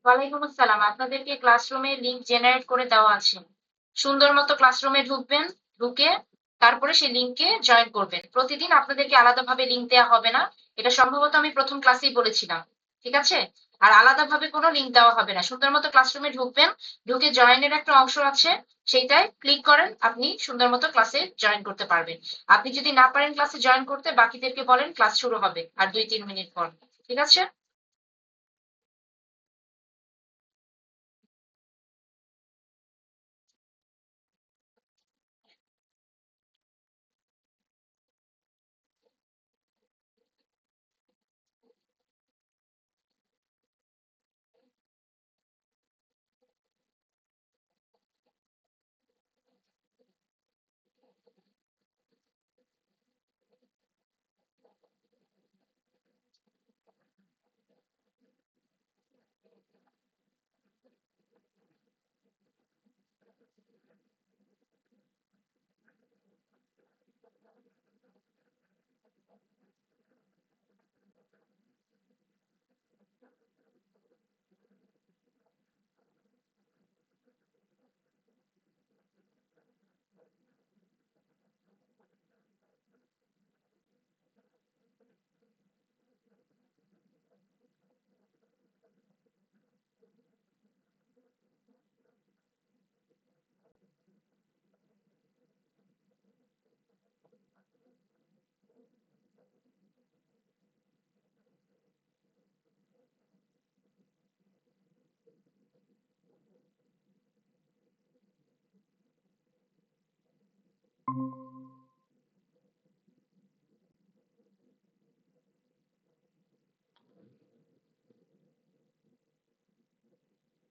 ওয়ালাইকুম আসসালাম। আপনাদেরকে ক্লাসরুমে লিংক জেনারেট করে দেওয়া আছে। সুন্দর মতো ক্লাসরুমে ঢুকবেন, ঢুকে তারপরে সেই লিংকে জয়েন করবেন। প্রতিদিন আপনাদেরকে আলাদাভাবে লিংক দেওয়া হবে না। এটা সম্ভবত আমি প্রথম ক্লাসেই বলেছিলাম। ঠিক আছে? আর আলাদাভাবে কোনো লিংক দেওয়া হবে না। সুন্দর মতো ক্লাসরুমে ঢুকবেন, ঢুকে জয়েনের একটা অংশ আছে, সেইটায় ক্লিক করেন, আপনি সুন্দর মতো ক্লাসে জয়েন করতে পারবেন। আপনি যদি না পারেন ক্লাসে জয়েন করতে, বাকিদেরকে বলেন ক্লাস শুরু হবে আর 2-3 মিনিট পর। ঠিক আছে?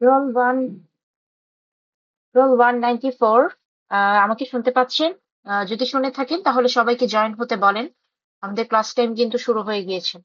Roll one, roll 194। আমাকে শুনতে পাচ্ছেন? যদি শুনে থাকেন তাহলে সবাইকে জয়েন হতে বলেন। আমাদের ক্লাস টাইম কিন্তু শুরু হয়ে গিয়েছে।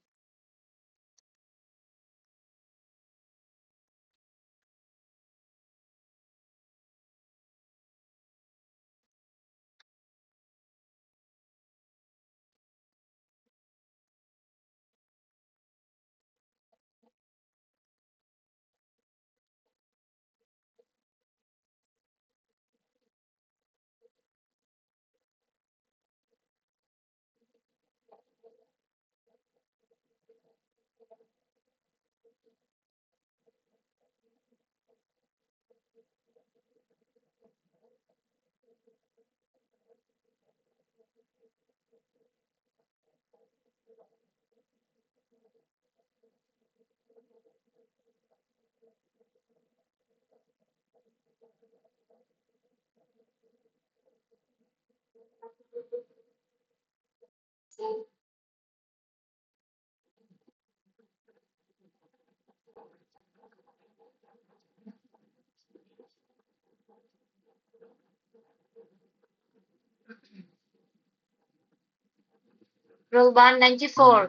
রোল 194,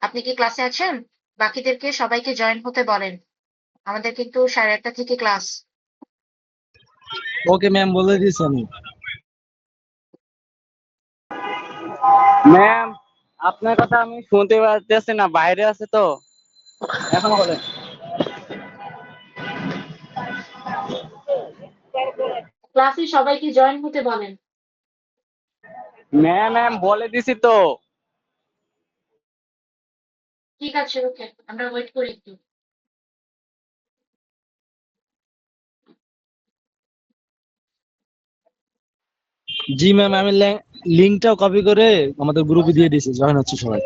আপনি কি ক্লাসে আছেন? বাকিদেরকে সবাইকে জয়েন হতে বলেন। আমাদের কিন্তু 1:30 থেকে ক্লাস। ওকে ম্যাম, বলে দিয়েছি আমি। ম্যাম, আপনার কথা আমি শুনতে পারতেছি না, বাইরে আছে তো। এখন বলেন। ক্লাসে সবাইকে জয়েন হতে বলেন। ম্যাম বলে দিছি তো। ঠিক আছে, ওকে, আমরা ওয়েট করি একটু। জি ম্যাম, আমি লিঙ্কটাও কপি করে আমাদের গ্রুপে দিয়ে দিয়েছি, জয়েন হচ্ছে সবাই।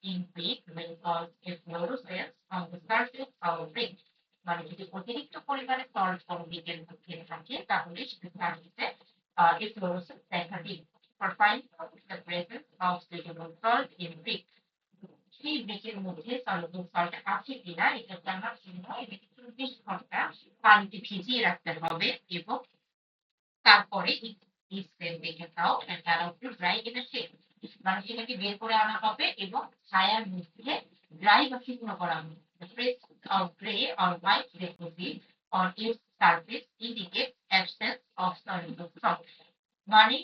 in brick will cause a fluorescence on the surface of brick. মানে যদি অতিরিক্ত পরিমাণে সল্ট কোনো দিকের মধ্যে থাকে তাহলে সেটা পানিতে a fluorescence দেখা দিবে। For finding out the presence of suitable salt in brick, সেই ব্রিকের মধ্যে সলুবল সল্ট আছে কিনা এটা জানার জন্য এটাকে 24 ঘন্টা পানিতে ভিজিয়ে রাখতে হবে এবং তারপরে দেখে দাও তারা একটু ড্রাই কিনা শেড মানে সেটাকে বের করে আনা হবে এবং ছায়ার মধ্যে ড্রাই বা শুকনো করা হবে of gray or white deposit on its surface indicates absence of soluble salt. মানে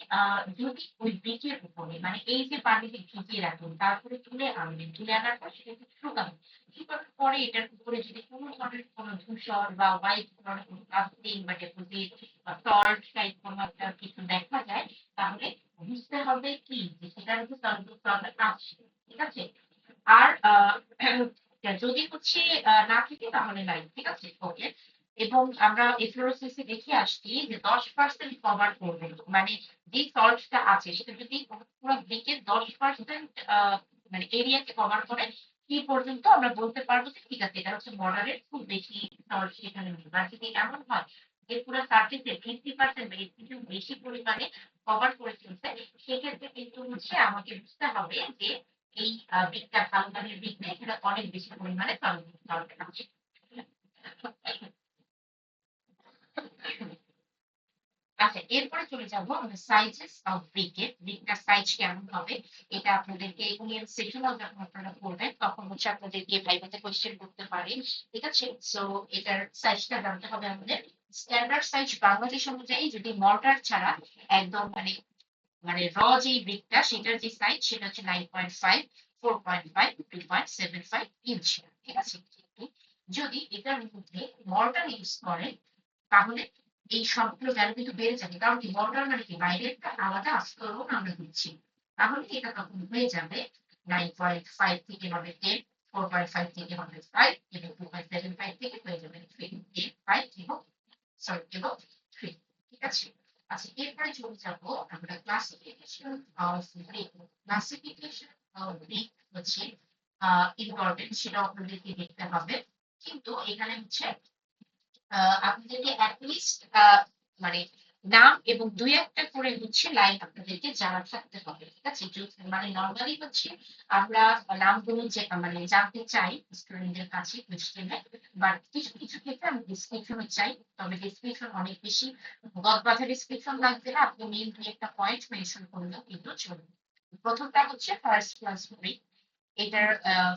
যদি ওই বীজের উপরে মানে এই যে পানিতে ভিজিয়ে রাখুন তারপরে তুলে আনবেন তুলে আনার পর সেটাকে শুকাবেন শুকানোর পরে এটার উপরে যদি কোনো ধরনের কোনো ধূসর বা হোয়াইট ধরনের কোনো কাস্টিং বা ডেপোজিট বা সল্ট টাইপ কোনো একটা কিছু দেখা যায় তাহলে বুঝতে হবে কি যে সেটার মধ্যে সলুবল সল্ট আছে ঠিক আছে আর যদি হচ্ছে না থাকে তাহলে নাই ঠিক আছে ওকে এবং আমরা এফ্লোরোসিসে দেখে আসছি যে 10% কভার করবে মানে যে সল্টটা আছে সেটা যদি পুরো ব্রিকের 10% মানে এরিয়াকে কভার করে কি পর্যন্ত আমরা বলতে পারবো যে ঠিক আছে এটা হচ্ছে মডারেট খুব বেশি সল্ট সেখানে নেই আর যদি এমন হয় যে পুরো সার্ফেসে 50% বা এর থেকেও বেশি পরিমাণে কভার করে ফেলছে সেক্ষেত্রে কিন্তু হচ্ছে আমাকে বুঝতে হবে যে এই বৃক্ষটা ভালো মানের বৃক্ষে এখানে অনেক বেশি পরিমাণে সল্ট আছে আচ্ছা এরপরে চলে যাবো আমরা সাইজেস অফ ব্রিকের ব্রিকটার সাইজ কেমন হবে এটা আপনাদেরকে ইউনিয়ন সেশনাল যখন আপনারা করবেন তখন হচ্ছে আপনাদেরকে ভাইভাতে কোয়েশ্চেন করতে পারে ঠিক আছে সো এটার সাইজটা জানতে হবে আমাদের স্ট্যান্ডার্ড সাইজ বাংলাদেশ অনুযায়ী যদি মর্টার ছাড়া একদম মানে মানে র যে ব্রিকটা সেটার যে সাইজ সেটা হচ্ছে 9.5 4.5 2.75 ইঞ্চ ঠিক আছে যদি এটার মধ্যে মর্টার ইউজ করেন তাহলে এই সবগুলো ভ্যালু কিন্তু বেড়ে যাবে কারণ কি মর্টার মানে কি বাইরে একটা আলাদা আস্তরণ আমরা দিচ্ছি তাহলে এটা তখন হয়ে যাবে 9.5 থেকে হবে 10 4.5 থেকে হবে 5 এবং 2.75 থেকে হয়ে যাবে 3.5 এবং সরি এবং 3 ঠিক আছে আচ্ছা এরপরে চলে যাবো আমরা classification of brick classification of brick হচ্ছে ইম্পর্টেন্ট সেটা আপনাদেরকে দেখতে হবে কিন্তু এখানে হচ্ছে আপনাদেরকে অ্যাটলিস্ট মানে নাম এবং দুই একটা করে হচ্ছে লাইন আপনাদেরকে জানা থাকতে হবে ঠিক আছে মানে নর্মালি হচ্ছে আমরা নামগুলো যে মানে জানতে চাই স্টুডেন্টদের কাছে কোশ্চেনে বাট কিছু কিছু ক্ষেত্রে আমি ডিসক্রিপশন চাই তবে ডিসক্রিপশন অনেক বেশি গদবাঁধা ডিসক্রিপশন লাগবে না আপনি মেইন দুই একটা পয়েন্ট মেনশন করলেও কিন্তু চলবে প্রথমটা হচ্ছে ফার্স্ট ক্লাস ব্রিক এটার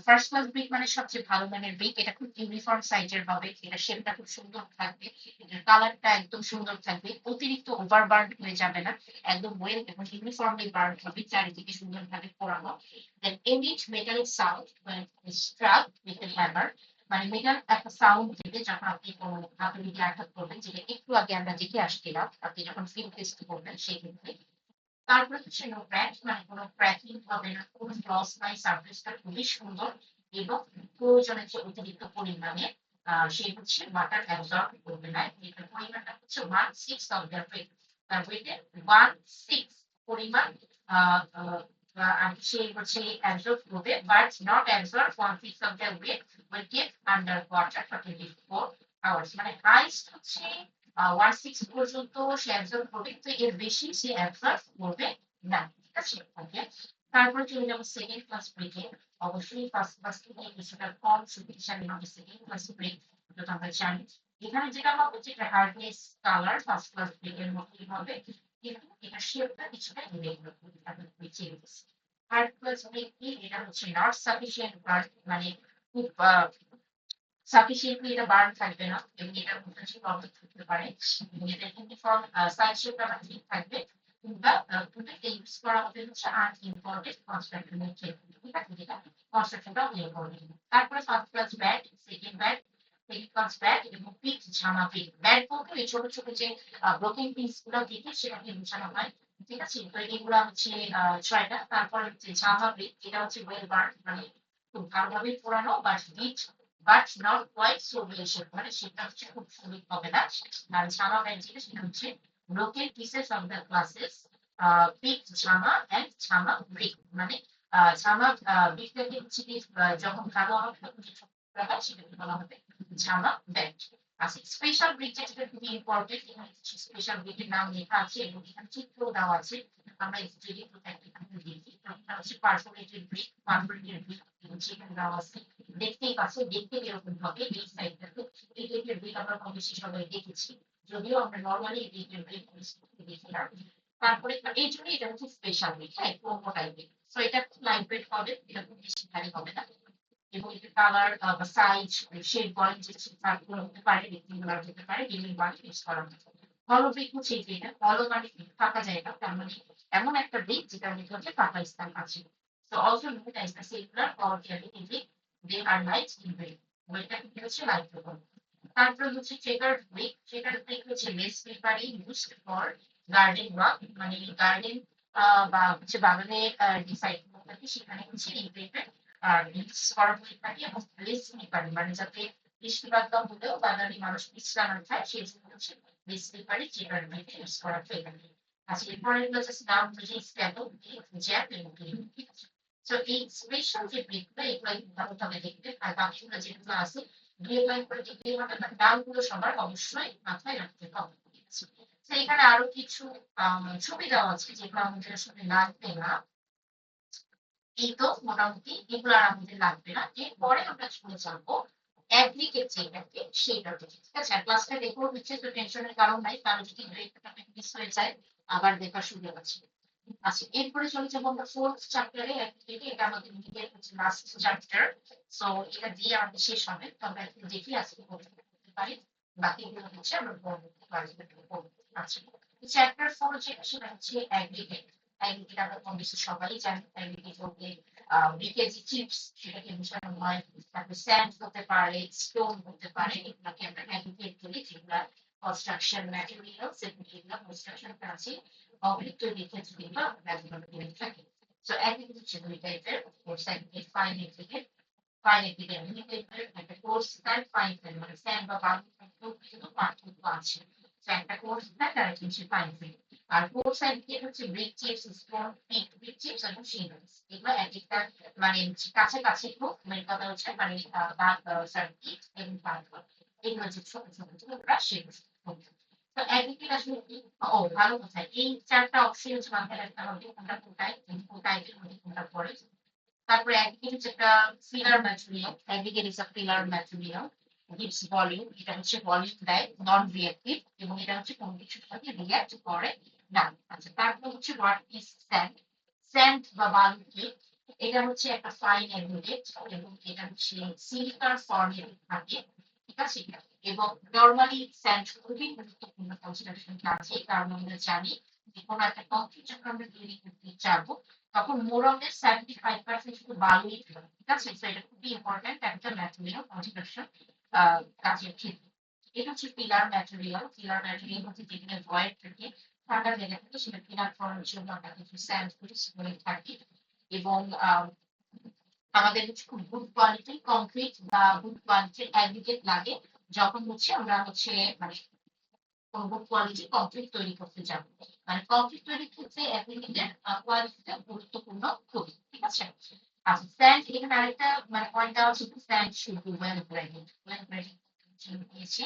ফার্স্ট ক্লাস ব্রিক মানে সবচেয়ে ভালো মানের ব্রিক এটা খুব ইউনিফর্ম সাইজের হবে এটা শেপটা খুব সুন্দর থাকবে এটার কালারটা একদম সুন্দর থাকবে অতিরিক্ত ওভার বার্ন হয়ে যাবে না একদম ওয়েল এবং ইউনিফর্মলি বার্ন হবে চারিদিকে সুন্দরভাবে পোড়ানো দেন emit metallic sound when struck with a hammer মানে মেটাল একটা সাউন্ড দিবে যখন আপনি কোনো হাতুড়ি দিয়ে আঘাত করবেন যেটা একটু আগে আমরা দেখে আসছিলাম আপনি যখন ফিল্ড টেস্ট করবেন সেই ক্ষেত্রে তারপরে হচ্ছে নো ক্র্যাক মানে কোনো ক্র্যাকিং হবে না কোনো লস নাই সার্ফেসটা খুবই সুন্দর এবং প্রয়োজনের যে অতিরিক্ত পরিমাণে সেই হচ্ছে ওয়াটার অ্যাবজর্ব করবে না এটার পরিমাণটা হচ্ছে 1/6 অফ দ্য ওয়েট তার ওয়েটে 1/6 পরিমাণ সেই হচ্ছে অ্যাবজর্ব করবে but not absorb 1/6 of the weight will get under water for 24 hours মানে হাইস্ট হচ্ছে 1/6 পর্যন্ত সে অ্যাবজর্ব করবে কিন্তু এর বেশি সে অ্যাবজর্ব করবে না ঠিক আছে ওকে তারপরে চলে যাবো সেকেন্ড ক্লাস ব্রেকে অবশ্যই ফার্স্ট ক্লাস থেকে কিছুটা কম শক্তিশালী হবে সেকেন্ড ক্লাস ব্রেক যেটা আমরা জানি এখানে যেটা হবে যেটা হার্ডনেস কালার ফার্স্ট ক্লাস ব্রেকের মতোই হবে কিন্তু এটা শেপটা কিছুটা irregular changes third class break কি এটা হচ্ছে নট সাফিসিয়েন্ট মানে খুব সাফিসিয়েন্টলি এটা বার্ন থাকবে না এবং এটার মধ্যে প্রবলেম থাকতে পারে এবং এটা ইউনিফর্ম সাইজ শেপটা ঠিক থাকবে কিংবা দুটোকে ইউজ করা হবে হচ্ছে আনইম্পর্টেন্ট কনস্ট্রাকশনের ক্ষেত্রে ঠিক আছে যেটা কনস্ট্রাকশনটাও ইম্পর্টেন্ট তারপরে first class bat second bat second class bat এবং পিক ঝামা পিক ব্যাট বলতে এই ছোট ছোট যে ব্রোকেন পিস গুলো দিকে সেটাকে বোঝানো হয় ঠিক আছে তো এগুলা হচ্ছে ছয়টা তারপর হচ্ছে ঝামা পিক এটা হচ্ছে ওয়েল বার্ন মানে খুব ভালোভাবে পোড়ানো বা hit but not quite so basic মানে সেটা হচ্ছে খুব সলিড হবে না আর ঝামা ব্যান্ড যেটা সেটা হচ্ছে broken pieces of the classes picked ঝামা and ঝামা brick মানে ঝামা ব্রিকটাকে হচ্ছে কি যখন ভালো হবে তখন যে ছোটটা হয় সেটাকে বলা হবে ঝামা ব্যাগ। আচ্ছা, স্পেশাল ব্রিক যেটা খুবই ইম্পর্টেন্ট, এখানে কিছু স্পেশাল ব্রিকের নাম লেখা আছে এবং এখানে চিত্র দেওয়া আছে। আমরা এই যে এখানে দেখি এটা হচ্ছে পারফোরেটেড ব্রিক। পারফোরেটেড ব্রিক হচ্ছে এখানে দেওয়া আছে, দেখতেই পাচ্ছি দেখতে এরকম হবে। এই সাইডটাতে এই টাইপের ব্রিক আমরা কম বেশি সবাই দেখেছি, যদিও আমরা নর্মালি এই টাইপের ব্রিক দেখি না। তারপরে এই জন্য এটা হচ্ছে স্পেশাল ব্রিক, হ্যাঁ প্রোমো টাইপের। সো এটা খুব লাইট ওয়েট হবে, এটা খুব বেশি ভারী হবে না। এবং এটা কালার বা সাইজ শেড বলেন যে গুলো হতে পারে, রেক্টেঙ্গুলার হতে পারে, বিভিন্ন বার ইউজ করা হয়। হলো ব্রিক হচ্ছে এই যে এটা হলো মানে ফাঁকা জায়গা, তার মানে এমন একটা ব্রিক যেটার মধ্যে হচ্ছে ফাঁকা স্থান আছে। So also known as the circular or cavity brick, they are light in weight. ওইটা কিন্তু হচ্ছে লাইট ওয়েট। তারপরে হচ্ছে চেকার্ড ব্রিক। চেকার্ড ব্রিক হচ্ছে less papery used for garden work, মানে গার্ডেন বা হচ্ছে বাগানের ডিসাইড থাকে, সেখানে হচ্ছে এই টাইপের ইউজ করা হয়ে থাকে। এবং লেস পেপারি মানে যাতে বৃষ্টিপাত বা হলেও বাগানে মানুষ বিশ্রাম খায় সেই জন্য হচ্ছে লেস পেপারি চেকার্ড ব্রিক ইউজ করা হয়ে থাকে। আচ্ছা, এরপরে জাস্ট নাম বুঝে স্ট্যাটো জ্যাপ এবং ঠিক আছে। তো এই স্পেশাল যে ব্রিকগুলো এগুলো ভালোভাবে দেখবে, আর বাকিগুলো যেগুলো আছে দুই লাইন করে দেখলেই হবে, বাট নামগুলো সবার অবশ্যই মাথায় রাখতে হবে। তো এখানে আরো কিছু ছবি দেওয়া আছে যেগুলো আমাদের আসলে লাগবে না। এই তো মোটামুটি এগুলো আর আমাদের লাগবে না। এরপরে আমরা চলে যাবো অ্যাগ্রিগেট যেটাকে সেইটার দিকে, ঠিক আছে। আর ক্লাসটা রেকর্ড হচ্ছে, তো টেনশনের কারণ নাই, কারণ যদি মিস হয়ে যায় আবার দেখার সুযোগ আছে। আচ্ছা, এরপরে চলে যাবো আমরা ফোর্থ চ্যাপ্টারে। এটা আমাদের নিজের হচ্ছে লাস্ট চ্যাপ্টার। সো এটা দিয়ে আমাদের শেষ হবে, তো আমরা একটু দেখি আজকে করতে পারি, বাকিগুলো হচ্ছে আমরা পরবর্তী ক্লাসে করবো। আচ্ছা, চ্যাপ্টার 4 যেটা সেটা হচ্ছে অ্যাগ্রিগেট। অ্যাগ্রিগেট আমরা কম বেশি সবাই জানি। অ্যাগ্রিগেট বলতে ব্রিকের যে চিপস সেটাকে বোঝানো হয়। তারপরে স্যান্ড হতে পারে, স্টোন হতে পারে, এগুলোকে আমরা অ্যাগ্রিগেট বলি, যেগুলা কনস্ট্রাকশন ম্যাটেরিয়ালস এবং যেগুলো কনস্ট্রাকশন কাজে কংক্রিট তৈরির ক্ষেত্রে কিন্তু ব্যবহার করে থাকে। সো অ্যাগ্রিগেট হচ্ছে দুই টাইপের, course aggregate, fine aggregate. Fine aggregate দুই টাইপের, একটা কোর্স টাইপ, ফাইন টাইপ, মানে স্যান্ড বা বালু কিন্তু পার্থক্য আছে। তো একটা কোর্স টাইপ আর একটা হচ্ছে ফাইন টাইপ। আর কোর্স অ্যাগ্রিগেট হচ্ছে brick chips, stone, brick chips এবং শিংগলস। এগুলো এক একটা মানে কাছাকাছি খুব, মেন কথা হচ্ছে মানে সার্কিট এবং পাথর, এগুলো হচ্ছে ছোট ছোট যেগুলো সেগুলো। তো অ্যাগ্রিগেট আসলে কি? ও ভালো কথা, এই চারটা অপশন হচ্ছে মাথায় রাখতে হবে, কোনটা কোথায় কোথায় মধ্যে কোনটা পড়ে। তারপরে অ্যাগ্রিগেট হচ্ছে একটা filler material. Aggregate is a filler material, gives volume. এটা হচ্ছে ভলিউম দেয়, নন রিঅ্যাক্টিভ, এবং এটা হচ্ছে কোনো কিছুর সাথে রিঅ্যাক্ট করে না। আচ্ছা, তারপর হচ্ছে হোয়াট ইজ স্যান্ড। স্যান্ড বা বালু কি? এটা হচ্ছে একটা ফাইন অ্যাগ্রিগেট এবং এটা হচ্ছে সিলিকার ফর্মে থাকে, ঠিক আছে। এবং নর্মালি স্যান্ড খুবই গুরুত্বপূর্ণ কনস্ট্রাকশন কাজে, কারণ আমরা জানি যে কোনো একটা কংক্রিট যখন আমরা তৈরি করতে যাবো তখন মোরমের 75% শুধু বালুই থাকে, ঠিক আছে। তো এটা খুবই ইম্পর্টেন্ট একটা ম্যাটেরিয়াল কনস্ট্রাকশন কাজের ক্ষেত্রে। এটা হচ্ছে পিলার ম্যাটেরিয়াল। পিলার ম্যাটেরিয়াল হচ্ছে যেখানে ভয়েড থাকে, ফাঁকা জায়গা থাকে, সেটা পিলার করার জন্য আমরা কিছু স্যান্ড করে থাকি। এবং আমাদের হচ্ছে খুব গুড কোয়ালিটির কংক্রিট বা গুড কোয়ালিটির অ্যাগ্রিগেট লাগে যখন হচ্ছে আমরা হচ্ছে মানে গুড কোয়ালিটির কংক্রিট তৈরি করতে যাব। মানে কংক্রিট তৈরির ক্ষেত্রে অ্যাগ্রিগেটের কোয়ালিটিটা গুরুত্বপূর্ণ খুবই, ঠিক আছে। আচ্ছা, স্যান্ড এখানে আরেকটা মানে পয়েন্ট দেওয়া হচ্ছে, sand should be well graded. Well graded নিয়েছে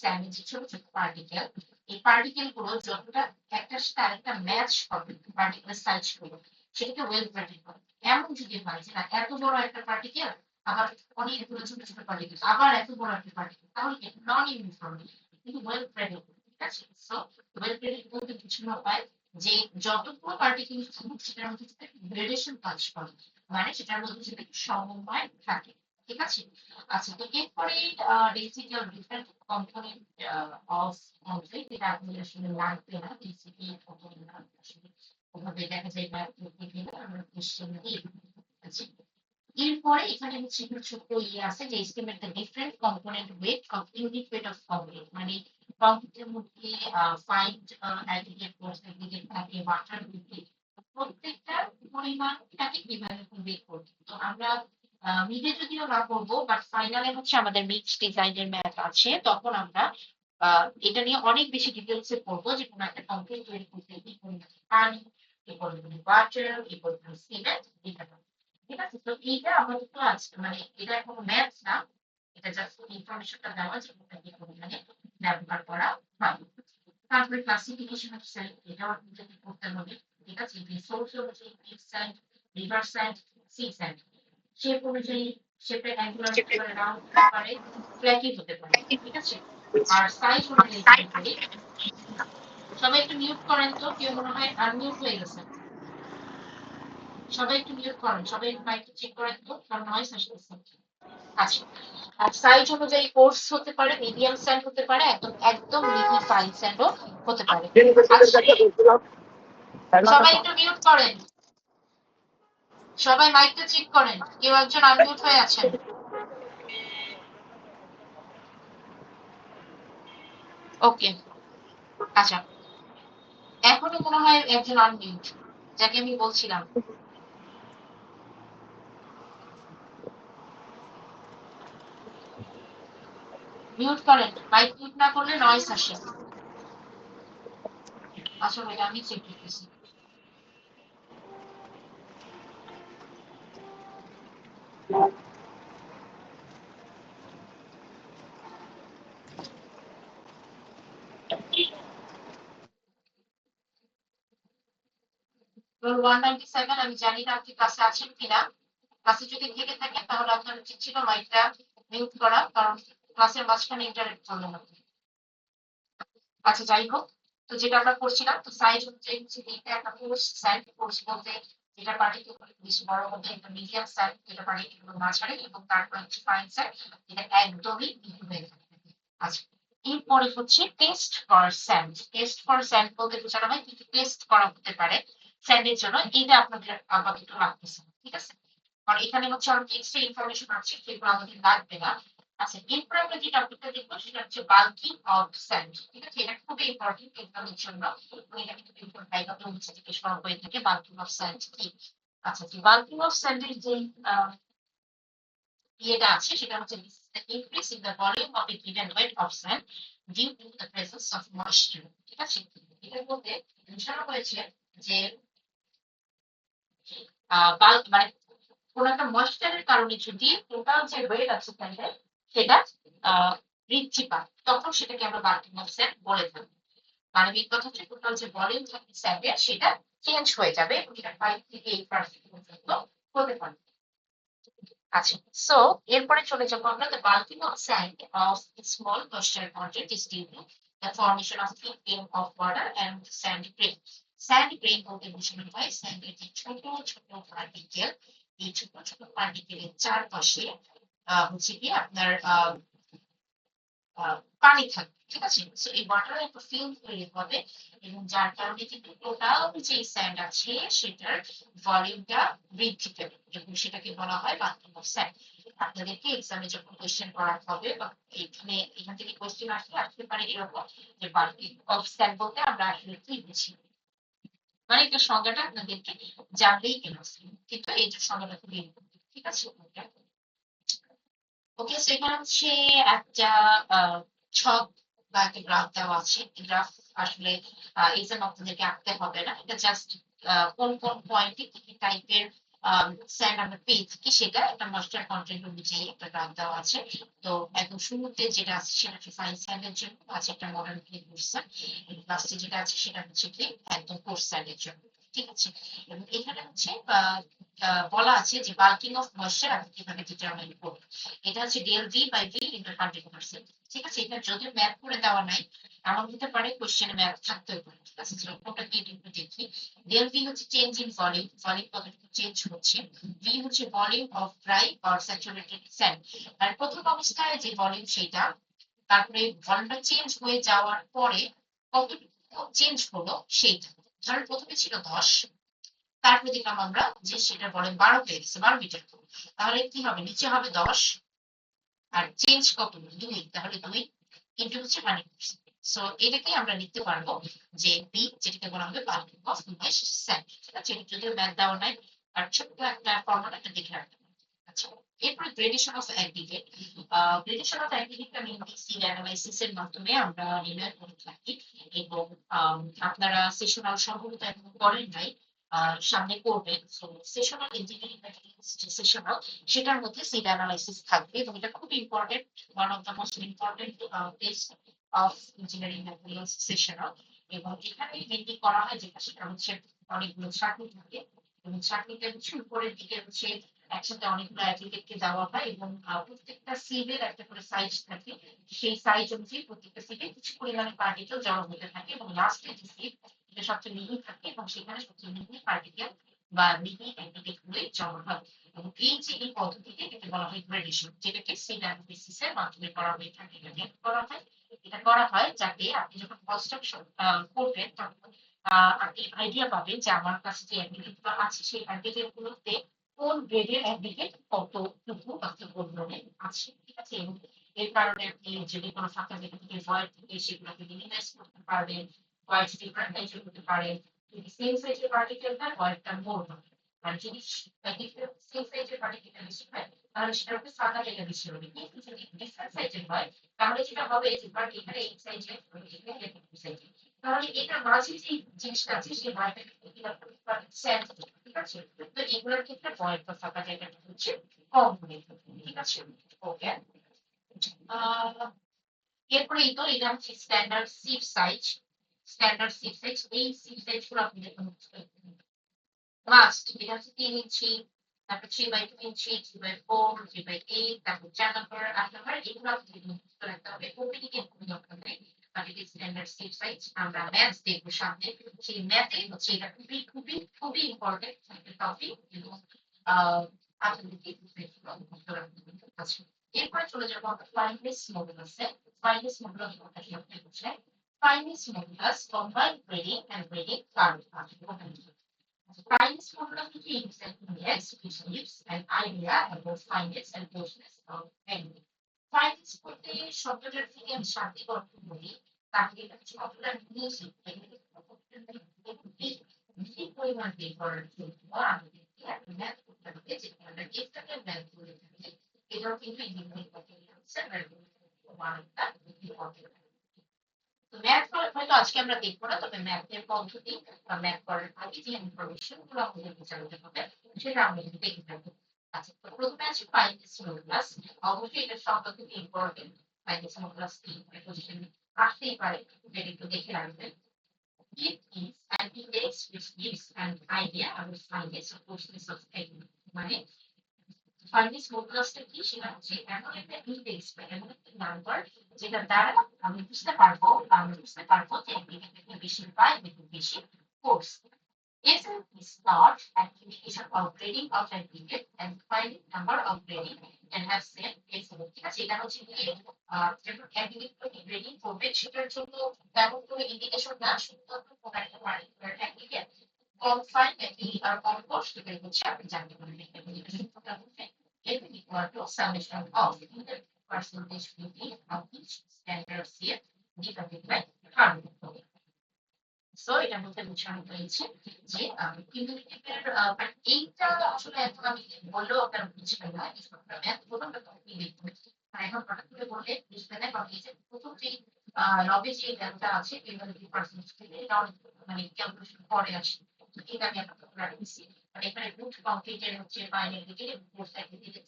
স্যান্ডের যে ছোট ছোট পার্টিকেল, এই পার্টিকেল গুলো যতটা একটার সাথে আরেকটা ম্যাচ হবে, পার্টিকেলের সাইজ গুলো, সেটাকে ওয়েল গ্রেডেড বলে। এমন যদি হয় যে না এত বড় একটা পার্টিকেল, আবার অনেকগুলো ছোট ছোট পার্টিকেল, আবার এত বড় একটা পার্টিকেল, তাহলে নন ইউনিফর্ম, কিন্তু ওয়েল গ্রেডেড, ঠিক আছে। সো ওয়েল গ্রেডেড বলতে বোঝানো হয় যে যতগুলো পার্টিকেল থাকুক সেটার মধ্যে গ্রেডেশন কাজ করে, মানে সেটার মধ্যে সেটা সমন্বয় থাকে, ঠিক আছে। আচ্ছা, তো এরপরে রেসিডিয়াল ডিফারেন্ট কম্পোনেন্ট অফ কনফ্লিক্ট, এটা আপনি আসলে লাগবে না। রেসিপি কম্পোনেন্ট আসলে ওভাবে দেখা যায় না, আমরা কোশ্চেন দিই। আচ্ছা, এরপরে এখানে হচ্ছে একটা ছোট্ট ইয়ে আছে যে estimate the different component weight of unit weight of concrete, মানে কংক্রিটের মধ্যে ফাইন অ্যাগ্রিগেট, কোর্স অ্যাগ্রিগেট থাকে, ওয়াটার লিকুইড, প্রত্যেকটার পরিমাণটাকে কিভাবে বের করবে। তো আমরা মিডে যদিও না করবো, বাট ফাইনালে হচ্ছে আমাদের মিক্স ডিজাইনের ম্যাথ আছে, তখন আমরা এটা নিয়ে অনেক বেশি ডিটেলসে পড়বো যে কোনো একটা কংক্রিট তৈরি করতে কি পরিমাণে পানি equal to water equal to cement এটা পাবো। ঠিক আছে, তো এইটা আপাতত আছে, মানে এটা কোনো ম্যাথ না, এটা জাস্ট ইনফরমেশনটা দেওয়া যে এটা কি পরিমাণে ব্যবহার করা হয়। তারপরে ক্লাসিফিকেশন অফ স্যান্ড, এটাও আপনাদেরকে করতে হবে। ঠিক আছে, সোর্স অনুযায়ী cliff sand, river sand, sea sand, shape অনুযায়ী শেপে অ্যাঙ্গুলার হতে পারে, রাউন্ড হতে পারে, ফ্ল্যাকি হতে পারে। ঠিক আছে, আর সাইজ অনুযায়ী যদি বলি, সবাই একটু মিউট করেন তো, কেউ মনে হয় আনমিউট হয়ে গেছে। সবাই একটু মিউট করেন, সবাই মাইক চেক করেন তো, কারণ নয়েজ আসতেছে। আচ্ছা, আর সাইজ অনুযায়ী কোর্স হতে পারে, মিডিয়াম স্যান্ড হতে পারে, একদম একদম মিহি ফাইন স্যান্ডও হতে পারে। আচ্ছা, সবাই একটু মিউট করেন, সবাই মাইকটা চেক করেন, কেউ একজন আনমিউট হয়ে আছেন। ওকে, আচ্ছা, এখনো মনে হয় একজন আনমিউট, যাকে আমি বলছিলাম। মিউট করেন, মাইক মিউট না করলে নয়েজ আসে। আচ্ছা ভাই, আমি চেক করতেছি। ফ্লোর 197, আমি জানি না আপনি ক্লাসে আছেন কিনা। ক্লাসে যদি থেকে থাকেন তাহলে আপনার উচিত ছিল মাইকটা মিউট করা, কারণ ক্লাসের মাঝখানে ইন্টারেক্ট করলেন আপনি। আচ্ছা, যাই হোক, তো যেটা আমরা করছিলাম, তো সাইজ অনুযায়ী হচ্ছে এইটা একটা কোর্স সাইজ, কোর্স বলতে যেটা পার্টিকুলার বেশি বড় মধ্যে একটা মিডিয়াম সাইজ, যেটা পার্টিকুলার মাঝারি, এবং তারপর হচ্ছে ফাইন সাইজ, যেটা একদমই মিহি হয়ে থাকে। আচ্ছা, এরপরে হচ্ছে test for sand. Test for sand বলতে বোঝানো হয় কি কি টেস্ট করা হতে পারে স্যান্ডের জন্য, এইটা আপনাদের আপাতত লাগতেছে। ঠিক আছে, কারণ এখানে হচ্ছে অনেক এক্সট্রা ইনফরমেশন আছে, সেগুলো আমাদের লাগবে না। আচ্ছা, এরপরে আমরা যে টপিকটা দেখবো সেটা হচ্ছে বাল্কিং অফ স্যান্ড। ঠিক আছে, এটা খুবই ইম্পর্টেন্ট এক্সামের জন্য, এবং এটা কিন্তু বিভিন্ন ভাইভাতে হচ্ছে জিজ্ঞেস করা হয়ে থাকে, বাল্কিং অফ স্যান্ড কি। আচ্ছা, যে বাল্কিং অফ স্যান্ডের যে ইয়েটা আছে সেটা হচ্ছে increase in the volume of a given weight of sand due to the presence of moisture. ঠিক আছে, এটার মধ্যে বোঝানো হয়েছে যে মানে কোন একটা ময়েশ্চারের কারণে যদি টোটাল যে ওয়েট আছে স্যান্ডের সেটা বৃদ্ধি পায়, তখন সেটাকে আমরা বাল্কিং অফ স্যান্ড বলে থাকি। মানে বিগ কথা হচ্ছে টোটাল যে ভলিউম থাকে স্যান্ডের সেটা চেঞ্জ হয়ে যাবে, এবং এটা 5 থেকে 8% পর্যন্ত হতে পারে। আচ্ছা, সো এরপরে চলে যাবো আমরা, the bulking of sand of small moisture content is due to the formation of thick film of water and sandy grain. Sandy grain বলতে বোঝানো হয় স্যান্ডের যে ছোট ছোট পার্টিকেল, এই ছোট ছোট পার্টিকেলের চারপাশে হচ্ছে কি আপনার পানি থাকবে। ঠিক আছে, সো এই ওয়াটারের একটা ফিল্ম তৈরি হবে, এবং যার কারণে কিন্তু টোটাল যে স্যান্ড আছে সেটার ভলিউমটা বৃদ্ধি পাবে, এবং সেটাকে বলা হয় বাল্কিং অফ স্যান্ড। আপনাদেরকে এক্সামে যখন কোয়েশ্চেন করা হবে, বা এখান থেকে কোয়েশ্চেন আসতে পারে এরকম, যে বাল্কিং অফ স্যান্ড বলতে আমরা আসলে কি বুঝি, মানে এটা সংজ্ঞাটা আপনাদেরকে জানলেই কেন, কিন্তু এই যে সংজ্ঞাটা খুবই important। ঠিক আছে, ওকে, সো এখানে হচ্ছে একটা ছক বা একটা গ্রাফ দেওয়া আছে। গ্রাফ আসলে এক্সাম আপনাদেরকে আঁকতে হবে না, এটা জাস্ট কোন কোন পয়েন্টে কি কি টাইপের স্যান্ড আমরা পেয়ে থাকি সেটা একটা ময়েশ্চার কন্টেন্ট অনুযায়ী একটা গ্রাফ দেওয়া আছে। তো একদম শুরুতে যেটা আছে সেটা হচ্ছে ফাইন স্যান্ডের জন্য, আছে একটা মডার্ন ক্লে কোর্সার, লাস্টে যেটা আছে সেটা হচ্ছে কি একদম কোর্স স্যান্ডের জন্য। ঠিক আছে, এবং এখানে হচ্ছে বলা আছে যে বাল্কিং অফ ময়েশ্চার আপনি কিভাবে ডিটারমাইন করবেন। এটা হচ্ছে del V by V into 100%। ঠিক আছে, এটা যদিও ম্যাথ করে দেওয়া নাই, এমন হতে পারে কোশ্চেনে ম্যাথ থাকতেও পারে। ঠিক আছে, ওটা কি একটু দেখি। ডেল ভি হচ্ছে চেঞ্জ ইন ভলিউম, ভলিউম কতটুকু চেঞ্জ হচ্ছে। ভি হচ্ছে volume of dry or saturated sand, আর প্রথম অবস্থায় যে ভলিউম সেটা, তারপরে ভলিউমটা চেঞ্জ হয়ে যাওয়ার পরে কতটুকু চেঞ্জ হলো সেইটা। ধরেন প্রথমে ছিল 10, তারপরে দেখলাম আমরা যে সেটা ভলিউম 12 হয়ে গেছে, 12 মিটার। তাহলে কি হবে, নিচে হবে 10, আর চেঞ্জ কত 2, তাহলে 2 ইন্টু হচ্ছে 100%। সো এটাকে আমরা লিখতে পারবো যে বি, যেটাকে বলা হবে বাল্কিং অফ স্যান্ড। ঠিক আছে, এটা যদিও ম্যাথ দেওয়া নাই, আর ছোট্ট একটা ফর্মুলা একটা দেখে রাখতে পারবো। আচ্ছা, এরপরে gradation of aggregate. Gradation of অ্যাগ্রিগেটটা মেইনলি সিড অ্যানালাইসিস এর মাধ্যমে আমরা নির্ণয় করে থাকি, এবং আপনারা সেশনাল সম্ভবত এখন করেন নাই, সামনে করবেন। সো সেশনাল ইঞ্জিনিয়ারিং যে সেশনাল সেটার মধ্যে সিড অ্যানালাইসিস থাকবে এবং এটা খুব important, one of the most important test of engineering mathematics sessional. এবং এখানে মেনলি করা হয় যেটা সেটা হচ্ছে অনেকগুলো চাকরি থাকে এবং চাকরিতে হচ্ছে উপরের দিকে হচ্ছে একসাথে অনেকগুলো অ্যাপ্লিকেটকে দেওয়া হয় এবং প্রত্যেকটা সিভের একটা করে সাইজ থাকে। সেই সাইজ অনুযায়ী প্রত্যেকটা সিভে কিছু পরিমাণে পার্টিকেল জড়ো হতে থাকে এবং লাস্টে যে সিভ এটা সবচেয়ে মিহি থাকে এবং সেখানে সবচেয়ে মিহি পার্টিকেল বা মিহি অ্যান্টিটেট গুলো জমা হয়। এবং এই যে এই পদ্ধতিতে এটাকে বলা হয় গ্রেডেশন, যেটাকে সিড অ্যানালিসিস এর মাধ্যমে করা হয়ে থাকে। এটা কেন করা হয়? এটা করা হয় যাতে আপনি যখন কনস্ট্রাকশন করবেন তখন আপনি আইডিয়া পাবেন যে আমার কাছে যে অ্যান্টিটেট গুলো আছে সেই অ্যান্টিটেট গুলোতে কোন গ্রেডের অ্যান্টিটেট কতটুকু বা কি পরিমাণে আছে, ঠিক আছে? এবং এর কারণে আপনি যদি কোনো ফাঁকা জায়গা থেকে ভয়েড থেকে সেগুলোকে মিনিমাইজ করতে পারবেন। ভয়েড ডিফারেন্ট সাইজের হতে পারে, যদি সেম সাইজের পার্টিকেল হয় ভয়েডটা মোর হবে। আর যদি সেম সাইজের পার্টিকেলটা বেশি হয় তাহলে সেটার উপরে ফাঁকা জায়গা বেশি হবে। কিন্তু যদি ডিফারেন্ট সাইজের হয় তাহলে যেটা হবে যে বাট এখানে এই সাইজে এখানে এই সাইজে, তাহলে এটা মাঝে যে জিনিসটা আছে সেই ভয়েডটাকে সেন্স, ঠিক আছে? তো এগুলোর ক্ষেত্রে ভয়েড বা ফাঁকা জায়গাটা হচ্ছে কম হয়ে থাকে, ঠিক আছে? ওকে। এরপরে এই তো এটা হচ্ছে standard sheep size. Standard sheep size, এই সিপ সাইজ গুলো আপনি দেখুন মাস্ট, এটা হচ্ছে 3 ইঞ্চি, তারপর 3x2 ইঞ্চি, 3x4, 3x8, তারপর 4 নম্বর 8 নম্বর, এগুলো আপনাকে মুখস্থ রাখতে হবে। ওপিনিকে কোনো দরকার নেই, বাট এটা স্ট্যান্ডার্ড সিপ সাইজ। আমরা ম্যাথ দেখবো সামনে, সেই ম্যাথে হচ্ছে এটা খুবই খুবই খুবই ইম্পর্টেন্ট একটা টপিক এবং আপনাদেরকে মুখস্থ রাখতে হবে। এরপরে চলে যাবো আমরা ফাইনেস মডুলাসে। ফাইনেস মডুলাস কথা কি আপনি বুঝলেন? Fineness modulus combined grading and grading curve. Finance formula contains an index which gives an idea about fineness and closeness of any. Finance বলতে শব্দটার থেকে আমি শাব্দিক অর্থ বলি, তাহলে এটা হচ্ছে কতটা নিয়েছি বেশি পরিমাণ বের করার জন্য আমাদেরকে একটা ম্যাথ করতে হবে, যেটা আমরা এক্সটাকে ম্যাথ করে থাকি। এটাও কিন্তু ইঞ্জিনিয়ারিং পদ্ধতি। তো ম্যাথ হয়তো আজকে আমরা দেখবো না, তবে ম্যাথের পদ্ধতি বা ম্যাথ করার আগে যে ইনফরমেশন গুলো আমাদের জানতে হবে সেটা আমরা কিন্তু দেখে থাকবো। আচ্ছা, তো প্রথমে আছে ফাইনেস মডুলাস। অবশ্যই এটা সংখ্যা খুব ইম্পর্টেন্ট। ফাইনেস মডুলাস কি কোশ্চেন আসতেই পারে, এটা একটু দেখে রাখবেন। It is an index which gives an idea about fineness or closeness of any. মানে ফাইনেস মডুলাসটা কি? সেটা হচ্ছে এমন একটা ইন্ডেক্স বা এমন একটা নাম্বার যেটা দ্বারা আমি বুঝতে পারবো বা আমি বুঝতে পারবো যে একটু বেশি বা একটু বেশি force. Isn't is not an indication of grading of an index and finding number of grading and have same principle. ঠিক আছে? এটা হচ্ছে কি যখন অ্যাপ্লিকেট গ্রেডিং করবে সেটার জন্য তেমন কোনো ইন্ডিকেশন না, শুধুমাত্র কোনো একটা পার্টিকুলার অ্যাপ্লিকেট কম ফাইন আর কম কষ্ট করে হচ্ছে আপনি জানতে পারবেন। এবং এটা সূত্রটা হচ্ছে F equal to summation of the percentage beauty of each standard CF divided by 100. So এটা বলতে বোঝানো হয়েছে যে কিউমুলেটিভের এইটা আসলে এখন আমি বললেও আপনারা বুঝবেন না, এই সবটা ম্যাথ বলুন তখন লিখবেন। আর এখন হঠাৎ করে বললে বুঝবে না, কারণ এই যে প্রথম যে লবে যে ম্যাথটা আছে কিউমুলেটিভ পার্সেন্টেজ থেকে এটা অনেক মানে ক্যালকুলেশন পরে আসে। তো এটা আমি আপনাকে রাখছি। আর এখানে রুট কমপ্লিটের হচ্ছে বাইনারি দিকে ফোর সাইড দিকে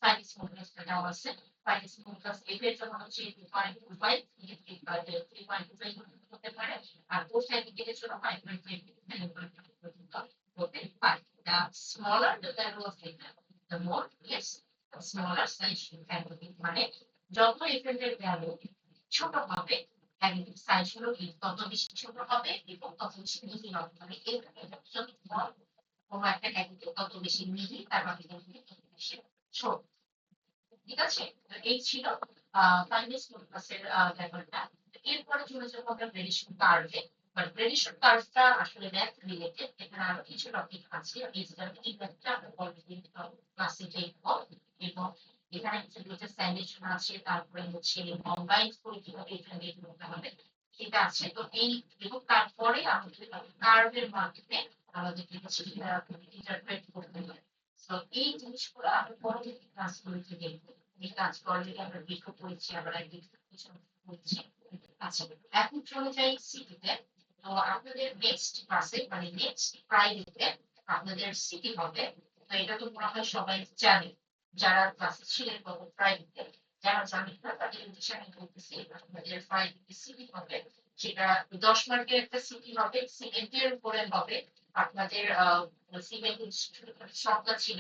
সাইনিস মডুলাসটা দেওয়া আছে। সাইনিস মডুলাস এফ এর জন্য হচ্ছে 2.25, 3.25 হতে পারে, আর ফোর সাইড দিকে জন্য 5.5 হতে পারে। The smaller the value of theta, the more yes, the smaller size you can be. মানে যত এফেক্ট এর ভ্যালু ছোট হবে অ্যাডিটিভ সাইজ গুলো তত বেশি ছোট হবে এবং তত বেশি মিহি হবে। মানে এর যত বড় কোনো একটা অ্যাডিটিভ তত বেশি মিহি, তার মানে তত বেশি ছোট। ঠিক আছে? তো এই ছিল ফাইনেস মডুলাসের ব্যাপারটা। এরপরে চলে যাবো আমরা গ্রেডিশন কার্ভে। বাট গ্রেডিশন কার্ভটা আসলে ম্যাথ রিলেটেড, এখানে আরো কিছু টপিক আছে এই ম্যাথটা আমরা অলরেডি ক্লাসে দেখবো। এবং এখানে কিছু দুটো স্যান্ডউইচ আছে, তারপরে হচ্ছে কম্বাইন্ড করে কিভাবে এখানে বের করতে হবে সেটা আছে। তো এই এবং তারপরে আমাদের কার্ভের মাধ্যমে আমাদের হচ্ছে ইন্টারপ্রেট করতে হবে। তো এই জিনিসগুলো আমরা পরবর্তী ক্লাসগুলোতে দেখবো। এই কাজটা অলরেডি আমরা ভিডিও করেছি, আমরা কিছু করেছি। আচ্ছা, এখন চলে যাই সিটিতে। তো আপনাদের নেক্সট ক্লাসে মানে নেক্সট ফ্রাইডেতে আপনাদের সিটি হবে। তো এটা তো মনে হয় সবাই জানে, যারা ক্লাসে ছিলেন গত ফ্রাইডেতে। যারা জানেন না তাদের উদ্দেশ্যে আমি বলতেছি, আপনাদের ফ্রাইডেতে সিটি হবে। সেটা 10 মার্কের একটা সিটি হবে, সিমেন্টের উপরে হবে। আপনাদের সিমেন্টের সবটা ছিল,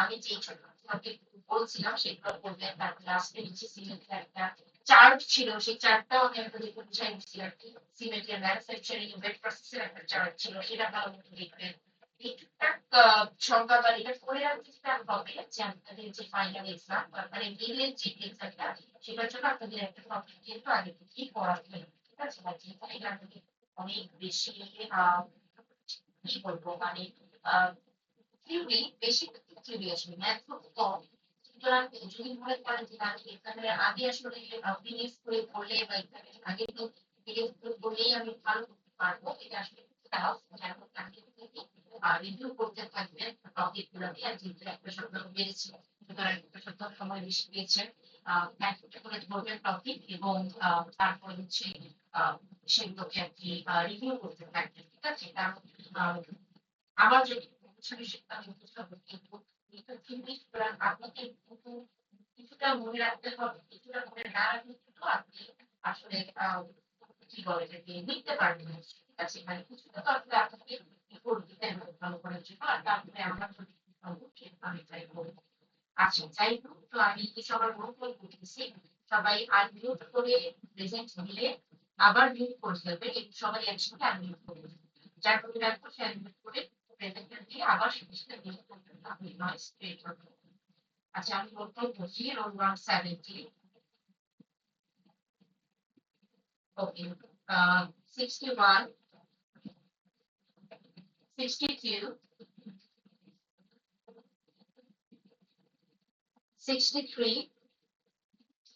আমি যে ছোটকে বলছিলাম সেগুলো করবেন। তারপরে লাস্টে হচ্ছে সিমেন্টের একটা চার্ট ছিল, সেই চার্টটাও আমি আপনাদের বুঝাই দিচ্ছি আর কি। সিমেন্টের ম্যানুফ্যাকচারিং ওয়েট প্রসেসের একটা চার্ট ছিল, সেটা ভালো মতো দেখবেন। এই টুকটাক সংখ্যা বা এটা করে রাখতে হবে যে আপনাদের যে ফাইনাল এক্সাম মানে মিলের যে এক্সামটা, সেটার জন্য আপনাদের একটা টপিক কিন্তু আগে থেকেই পড়াতে হবে। ঠিক আছে, বা যেহেতু এটা আপনাদের অনেক বেশি কি বলবো মানে থিওরি বেশি, থিওরি আসলে ম্যাথ খুব কম। সুতরাং যদি মনে করেন যে আমি এখানে আগে আসলে ফিনিশ করে পড়লে বা এখানে আগে তো ফিনিশ করে পড়লেই আমি ভালো করতে পারবো, এটা আসলে টাফ। এখন আগে থেকে রিভিউ করতে থাকবেন টপিক গুলোকে, আর যেহেতু একটা সপ্তাহ বেড়েছে সুতরাং একটা সপ্তাহ সময় বেশি পেয়েছেন। একটা করে ধরবেন টপিক এবং তারপর হচ্ছে সেগুলোকে আর কি রিভিউ করতে থাকবেন। ঠিক আছে, কারণ আমার যদি আমি বুঝতে কিন্তু আপনাকে কিন্তু কিছুটা মনে রাখতে হবে, কিছুটা মনে না রাখলে কিন্তু আপনি আসলে কি বলে এটাকে লিখতে পারবেন না। ঠিক আছে, মানে কিছুটা তো আসলে আপনাকে এফোর্ট দিতে হবে ভালো করার জন্য, আর তারপরে আমরা যদি আমি ট্রাই করবো। আচ্ছা, যাই হোক, তো আমি সবার গ্রুপ করে করতেছি। সবাই আনমিউট করে প্রেজেন্ট দিয়ে আবার মিউট করে ফেলবে, কিন্তু সবাই একসাথে আনমিউট করবে। যার প্রতি রাখবো সে আনমিউট করে প্রেজেন্ট দিয়ে আবার সেটা মিউট করবে, আপনি নয়েজ ক্রিয়েট করবেন। আচ্ছা, আমি বলতে বলছি role 170। Okay, 61, 62, 63,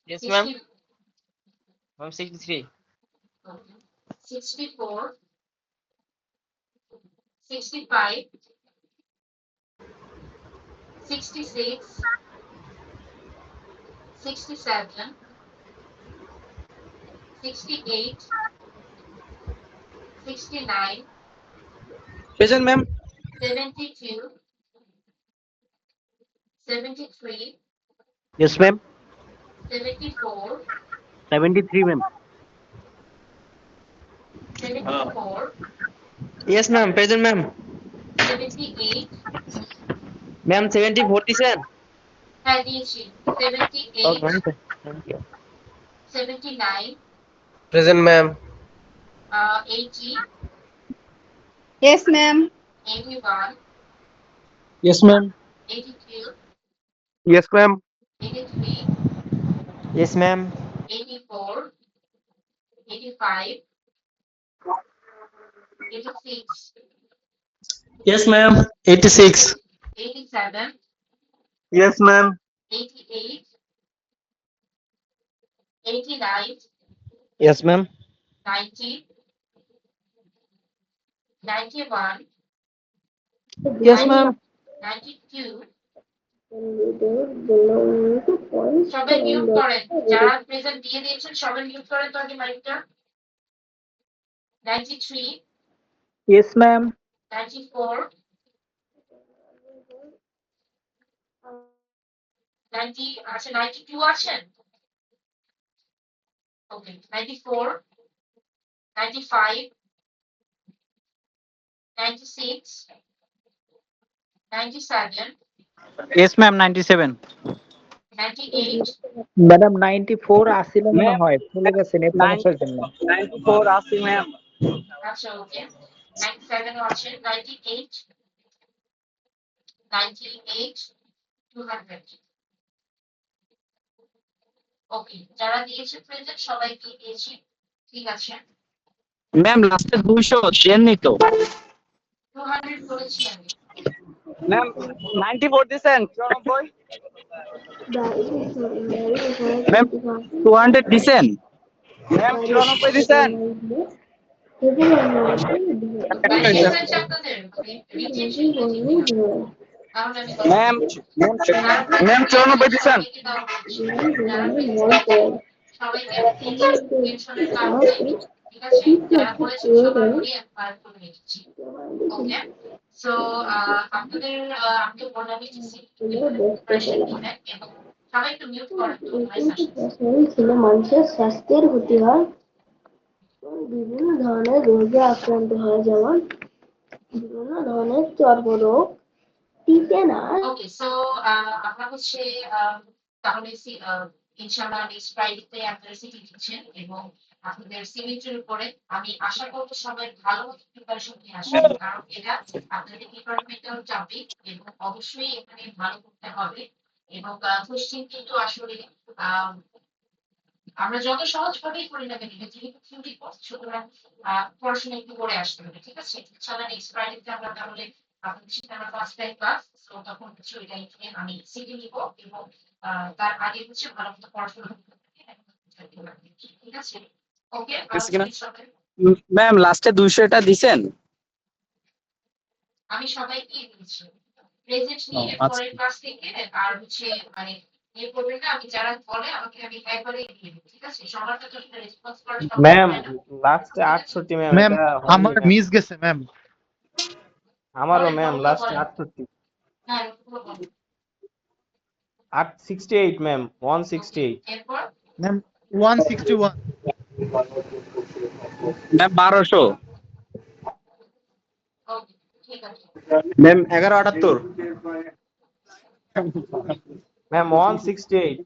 Yes, ma'am. 60, I'm 63. 64, 65, 66, 67, 68, 69, Present, ma'am. 72, 73, Yes, ma'am. 74, 73, ma'am. 74, Yes, ma'am. Present, ma'am. 78, Ma'am, 70 47. হ্যাঁ দিয়েছি, Oh, 78, ma'am. 79, Present, ma'am. 80, Yes, ma'am. 81, Yes, ma'am. 82, Yes, ma'am. 83, Yes, ma'am. 84, 85, 86, Yes, ma'am. 86. 87, Yes, ma'am. 88, 89, Yes, ma'am. 90, 91, Yes, ma'am. 92. সবাই mute করেন, যারা present দিয়ে দিয়েছেন সবাই mute করেন তো আগে মাইকটা। 93, Yes, ma'am. 94, 90, আচ্ছা 92 আছেন। ওকে, 94, 95, 96, 97, Yes, ma'am, 97. 98, ম্যাডাম 94 আসিল মনে হয় চলে গেছে নেট Nine- সমস্যার জন্য 94 আসি, ma'am. আচ্ছা ওকে, 97 ও আছে, 98, 98, 200। ওকে, যারা দিয়েছে প্রেজেন্ট সবাইকে দিয়েছি, ঠিক আছে। Ma'am, লাস্টে 200 দেননি তো। 200 করেছি আমি। Ma'am, 94 দিছেন 94. Ma'am, 200 দিছেন। Ma'am, 94 দিছেন. মানে মেসেজ আপনাদের রিজেকশন হয়েছে কিনা, তাহলে আমি Ma'am, ma'am, 94 দিছেন. সবাইকে দেওয়া হচ্ছে। যারা পেয়েছেন সবাইকে আমি দিয়েছি, টেনশনের কারণ নাই। ঠিক আছে, যারা বলেছেন সবার বই একবার করে রেখেছি। ওকে, সো আপনাদের আমি তো বললাম এবং সবাই একটু মিউট করেন তো, নয়েজ আসছে। ছিল মানুষের স্বাস্থ্যের ক্ষতি হয় বিভিন্ন ধরনের রোগে আক্রান্ত হয়, যেমন বিভিন্ন ধরনের চর্মরোগ, টিটেনাস। ওকে, সো আমরা হচ্ছে তাহলে ইনশাআল্লাহ নেক্সট ফ্রাইডেতে আপনারা সিটি দিচ্ছেন এবং আপনাদের সিমিটারির উপরে আমি আশা করবো সবাই ভালো মতো প্রিপারেশন নিয়ে আসবেন, কারণ এটা আপনাদের ডিপার্টমেন্টাল টপিক এবং অবশ্যই এখানে ভালো করতে হবে। এবং কোশ্চিন কিন্তু আসলে আহ, আমরা যত সহজ ভাবেই করি না কেন, এটা যেহেতু থিওরি কোর্স, সুতরাং পড়াশোনা একটু করে আসতে হবে, ঠিক আছে? ইনশাআল্লাহ নেক্সট ফ্রাইডেতে আমরা তাহলে আপনাদের সাথে আমরা ফার্স্ট টাইম ক্লাস, তো তখন হচ্ছে ওইটা নিয়ে আমি সিডি নিব এবং তার আগে হচ্ছে ভালো মতো পড়াশোনা করতে হবে, ঠিক আছে? ওকে, ম্যাম লাস্টে 200 এটা দিছেন? আমি সবাইকে দিয়েছি প্রেজেন্ট নিয়ে আচ্ছা। পরের ক্লাস থেকে, আর হচ্ছে মানে এই করবেন না, আমি যারা বলে আমাকে আমি একবারে দিয়ে দেবো, ঠিক আছে? সবার তো আসলে রেসপন্স করা সম্ভব ম্যাম হয় না। লাস্টে 68 ম্যাম, ম্যাম এটা আমার হয়নি ম্যাম। মিস গেছে ম্যাম। আমারও বলেন, ম্যাম বলেন, লাস্টে বলেন। 68। হ্যাঁ, বলেন। 68 ম্যাম, ওকে, 168। এরপর ম্যাম 161। ম্যাম 1200। ওকে, ঠিক আছে। ম্যাম 1178। ম্যাম 168।